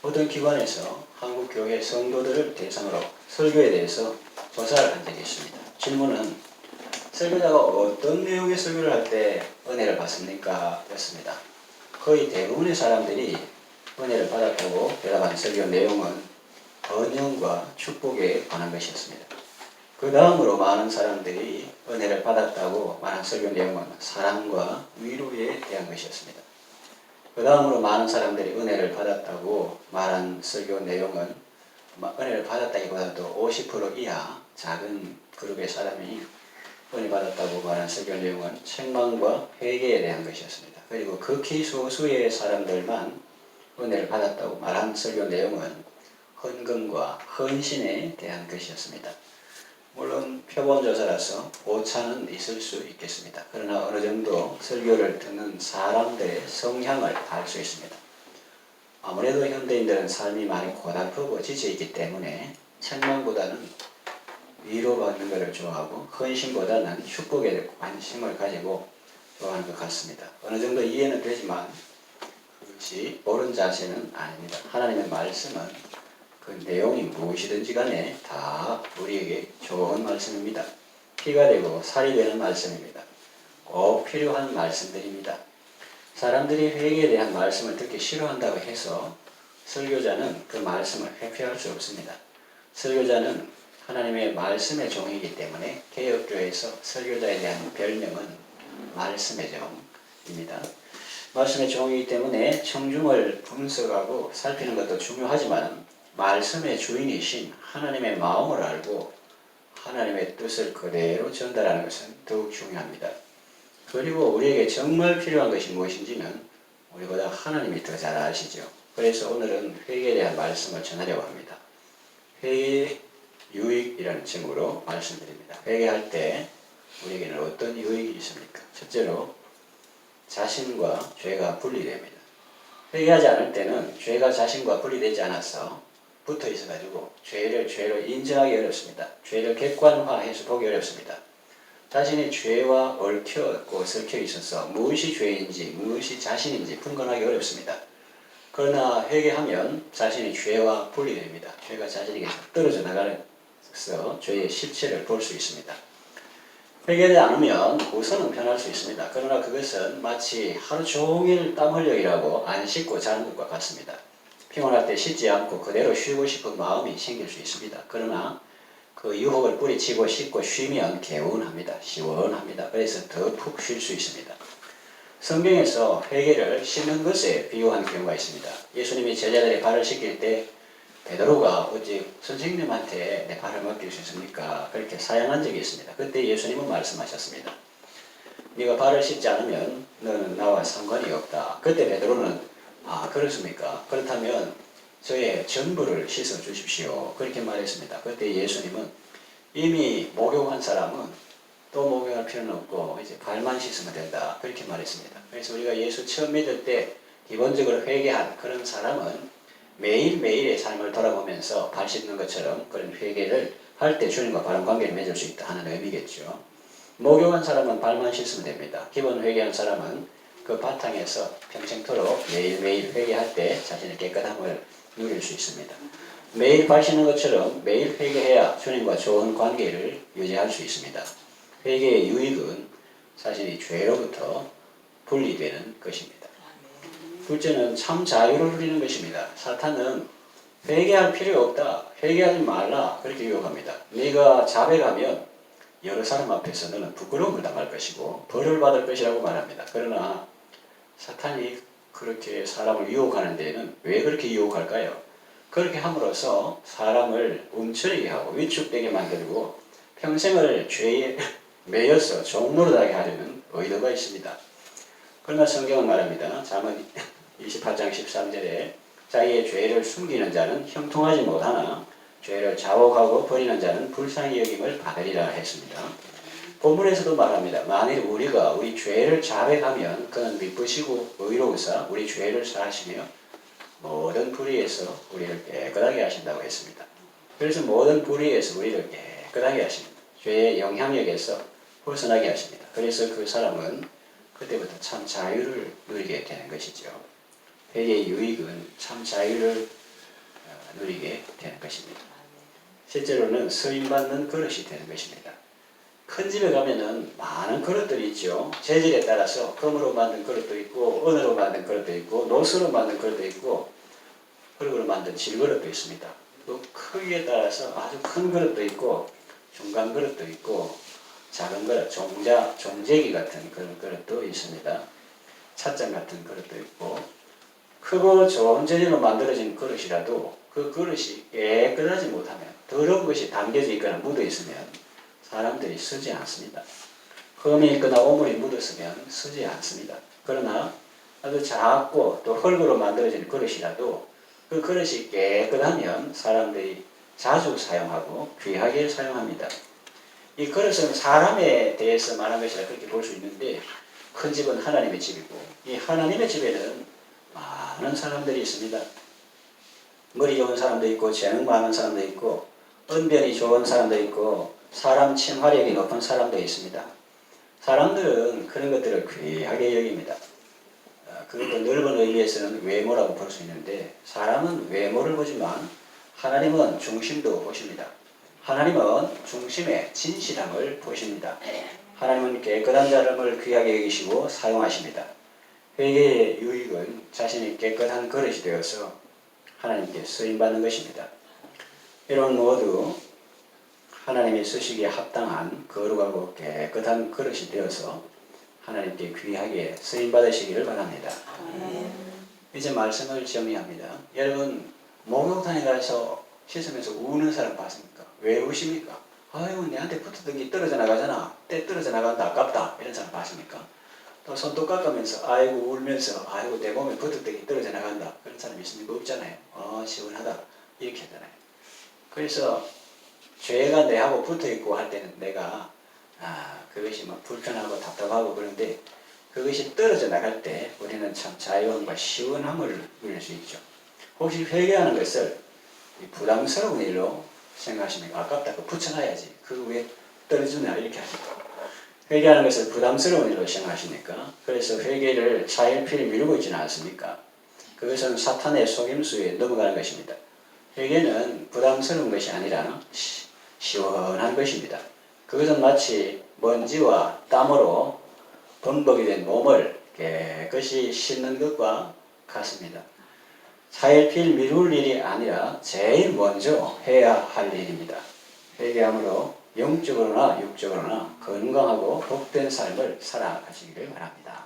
어떤 기관에서 한국 교회 성도들을 대상으로 설교에 대해서 조사를 한 적이 있습니다. 질문은 설교자가 어떤 내용의 설교를 할 때 은혜를 받습니까? 였습니다. 거의 대부분의 사람들이 은혜를 받았다고 대답한 설교 내용은 번영과 축복에 관한 것이었습니다. 그 다음으로 많은 사람들이 은혜를 받았다고 말한 설교 내용은 사랑과 위로에 대한 것이었습니다. 그 다음으로 많은 사람들이 은혜를 받았다고 말한 설교 내용은 은혜를 받았다기보다도 50% 이하 작은 그룹의 사람이 은혜 받았다고 말한 설교 내용은 책망과 회개에 대한 것이었습니다. 그리고 극히 소수의 사람들만 은혜를 받았다고 말한 설교 내용은 헌금과 헌신에 대한 것이었습니다. 물론 표본조사라서 오차는 있을 수 있겠습니다. 그러나 어느 정도 설교를 듣는 사람들의 성향을 알 수 있습니다. 아무래도 현대인들은 삶이 많이 고달프고 지쳐있기 때문에 책망보다는 위로받는 것을 좋아하고 헌신보다는 축복에 관심을 가지고 좋아하는 것 같습니다. 어느 정도 이해는 되지만 그것이 옳은 자세는 아닙니다. 하나님의 말씀은 그 내용이 무엇이든지 간에 다 우리에게 좋은 말씀입니다. 피가 되고 살이 되는 말씀입니다. 꼭 필요한 말씀들입니다. 사람들이 회개에 대한 말씀을 듣기 싫어한다고 해서 설교자는 그 말씀을 회피할 수 없습니다. 설교자는 하나님의 말씀의 종이기 때문에 개혁교회에서 설교자에 대한 별명은 말씀의 종입니다. 말씀의 종이기 때문에 청중을 분석하고 살피는 것도 중요하지만 말씀의 주인이신 하나님의 마음을 알고 하나님의 뜻을 그대로 전달하는 것은 더욱 중요합니다. 그리고 우리에게 정말 필요한 것이 무엇인지는 우리보다 하나님이 더 잘 아시죠. 그래서 오늘은 회개에 대한 말씀을 전하려고 합니다. 회개의 유익이라는 제목으로 말씀드립니다. 회개할 때 우리에게는 어떤 유익이 있습니까? 첫째로 자신과 죄가 분리됩니다. 회개하지 않을 때는 죄가 자신과 분리되지 않아서 붙어 있어가지고 죄를 죄로 인정하기 어렵습니다. 죄를 객관화해서 보기 어렵습니다. 자신이 죄와 얽혀있고 섞여 있어서 무엇이 죄인지 무엇이 자신인지 분간하기 어렵습니다. 그러나 회개하면 자신이 죄와 분리됩니다. 죄가 자신에게서 떨어져 나가서 죄의 실체를 볼 수 있습니다. 회개하지 않으면 우선은 변할 수 있습니다. 그러나 그것은 마치 하루 종일 땀 흘려 일하고 안 씻고 자는 것과 같습니다. 피곤할 때 씻지 않고 그대로 쉬고 싶은 마음이 생길 수 있습니다. 그러나 그 유혹을 뿌리치고 씻고 쉬면 개운합니다. 시원합니다. 그래서 더 푹 쉴 수 있습니다. 성경에서 회개를 씻는 것에 비유한 경우가 있습니다. 예수님이 제자들의 발을 씻길 때 베드로가 어찌 선생님한테 내 발을 맡길 수 있습니까? 그렇게 사양한 적이 있습니다. 그때 예수님은 말씀하셨습니다. 네가 발을 씻지 않으면 너는 나와 상관이 없다. 그때 베드로는 그렇습니까? 그렇다면 저의 전부를 씻어 주십시오. 그렇게 말했습니다. 그때 예수님은 이미 목욕한 사람은 또 목욕할 필요는 없고 이제 발만 씻으면 된다. 그렇게 말했습니다. 그래서 우리가 예수 처음 믿을 때 기본적으로 회개한 그런 사람은 매일매일의 삶을 돌아보면서 발 씻는 것처럼 그런 회개를 할 때 주님과 바른 관계를 맺을 수 있다 하는 의미겠죠. 목욕한 사람은 발만 씻으면 됩니다. 기본 회개한 사람은 그 바탕에서 평생토록 매일매일 회개할 때 자신의 깨끗함을 누릴 수 있습니다. 매일 발 씻는 것처럼 매일 회개해야 주님과 좋은 관계를 유지할 수 있습니다. 회개의 유익은 사실 죄로부터 분리되는 것입니다. 둘째는 참 자유를 누리는 것입니다. 사탄은 회개할 필요 없다, 회개하지 말라 그렇게 유혹합니다. 네가 자백하면 여러 사람 앞에서 너는 부끄러움을 당할 것이고 벌을 받을 것이라고 말합니다. 그러나 사탄이 그렇게 사람을 유혹하는 데에는 왜 그렇게 유혹할까요? 그렇게 함으로써 사람을 움츠리게 하고 위축되게 만들고 평생을 죄에 매여서 종노릇하게 하려는 의도가 있습니다. 그러나 성경은 말합니다. 잠언 28장 13절에 자기의 죄를 숨기는 자는 형통하지 못하나 죄를 자복하고 버리는 자는 불쌍히 여김을 받으리라 했습니다. 본문에서도 말합니다. 만일 우리가 우리 죄를 자백하면 그는 미쁘시고 의로우사 우리 죄를 사하시며 모든 불의에서 우리를 깨끗하게 하신다고 했습니다. 그래서 모든 불의에서 우리를 깨끗하게 하십니다. 죄의 영향력에서 벗어나게 하십니다. 그래서 그 사람은 그때부터 참 자유를 누리게 되는 것이죠. 회개의 유익은 참 자유를 누리게 되는 것입니다. 실제로는 쓰임받는 그릇이 되는 것입니다. 큰 집에 가면은 많은 그릇들이 있죠. 재질에 따라서 금으로 만든 그릇도 있고 은으로 만든 그릇도 있고 노수로 만든 그릇도 있고 흙으로 만든 질그릇도 있습니다. 그 크기에 따라서 아주 큰 그릇도 있고 중간 그릇도 있고 작은 그릇, 종재기 같은 그런 그릇도 있습니다. 찻잔 같은 그릇도 있고 크고 좋은 재질로 만들어진 그릇이라도 그 그릇이 깨끗하지 못하면 더러운 것이 담겨져 있거나 묻어 있으면 사람들이 쓰지 않습니다. 흠이 있거나 오물이 묻었으면 쓰지 않습니다. 그러나 아주 작고 또 흙으로 만들어진 그릇이라도 그 그릇이 깨끗하면 사람들이 자주 사용하고 귀하게 사용합니다. 이 그릇은 사람에 대해서 말한 것이라 그렇게 볼 수 있는데 큰 집은 하나님의 집이고 이 하나님의 집에는 많은 사람들이 있습니다. 머리 좋은 사람도 있고 재능 많은 사람도 있고 언변이 좋은 사람도 있고 사람 친화력이 높은 사람도 있습니다. 사람들은 그런 것들을 귀하게 여깁니다. 그것도 넓은 의미에서는 외모라고 볼 수 있는데 사람은 외모를 보지만 하나님은 중심도 보십니다. 하나님은 중심의 진실함을 보십니다. 하나님은 깨끗한 사람을 귀하게 여기시고 사용하십니다. 회개의 유익은 자신이 깨끗한 그릇이 되어서 하나님께 쓰임받는 것입니다. 여러분 모두 하나님이 쓰시기에 합당한 거룩하고 깨끗한 그릇이 되어서 하나님께 귀하게 쓰임받으시기를 바랍니다. 이제 말씀을 정리합니다. 여러분 목욕탕에 가서 씻으면서 우는 사람 봤습니까? 왜 우십니까? 아유 내한테 붙었던 게 떨어져 나가잖아. 때 떨어져 나간다 아깝다. 이런 사람 봤습니까? 또 손톱 깎으면서 아이고 울면서 아이고 내 몸에 붙었던 게 떨어져 나간다. 그런 사람 있습니까? 없잖아요. 시원하다. 이렇게 하잖아요. 그래서 죄가 내하고 붙어있고 할 때는 내가 그것이 막 불편하고 답답하고 그런데 그것이 떨어져 나갈 때 우리는 참 자유함과 시원함을 누릴 수 있죠. 혹시 회개하는 것을 부담스러운 일로 생각하십니까? 아깝다. 그거 붙여놔야지. 그거 왜 떨어지냐 이렇게 하십니까? 회개하는 것을 부담스러운 일로 생각하십니까? 그래서 회개를 차일피일 미루고 있지는 않습니까? 그것은 사탄의 속임수에 넘어가는 것입니다. 회개는 부담스러운 것이 아니라 시원한 것입니다. 그것은 마치 먼지와 땀으로 범벅이 된 몸을 깨끗이 씻는 것과 같습니다. 차일피일 미룰 일이 아니라 제일 먼저 해야 할 일입니다. 회개함으로 영적으로나 육적으로나 건강하고 복된 삶을 살아가시기를 바랍니다.